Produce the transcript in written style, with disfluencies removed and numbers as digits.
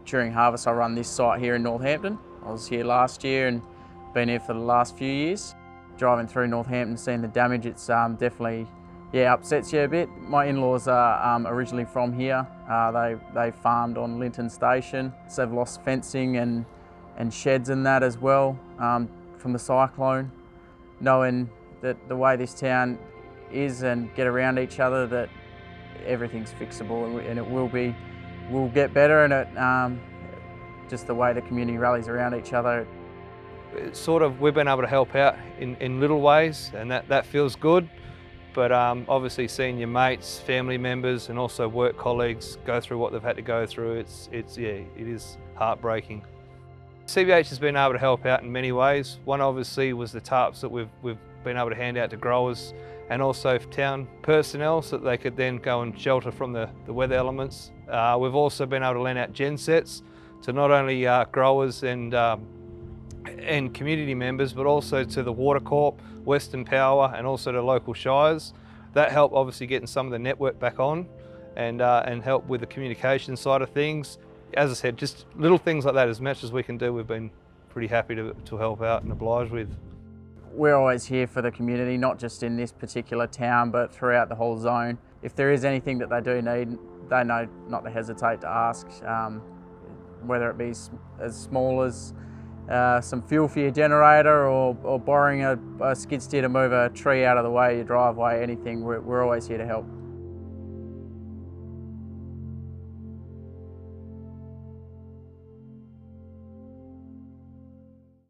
During harvest I run this site here in Northampton. I was here last year and been here for the last few years. Driving through Northampton, seeing the damage, it's definitely, upsets you a bit. My in-laws are originally from here. They farmed on Linton Station, so they've lost fencing and sheds and that as well from the cyclone. Knowing that the way this town is and get around each other, that everything's fixable and it will get better, and it just the way the community rallies around each other. It's sort of, we've been able to help out in little ways, and that feels good. But obviously seeing your mates, family members and also work colleagues go through what they've had to go through, it is heartbreaking. CBH has been able to help out in many ways. One obviously was the tarps that we've been able to hand out to growers, and also town personnel so that they could then go and shelter from the weather elements. We've also been able to lend out gen sets to not only growers and community members, but also to the Water Corp, Western Power and also to local shires. That helped obviously getting some of the network back on and help with the communication side of things. As I said, just little things like that, as much as we can do, we've been pretty happy to help out and oblige with. We're always here for the community, not just in this particular town, but throughout the whole zone. If there is anything that they do need, they know not to hesitate to ask, whether it be as small as some fuel for your generator or borrowing a skid steer to move a tree out of the way of your driveway, anything, we're always here to help.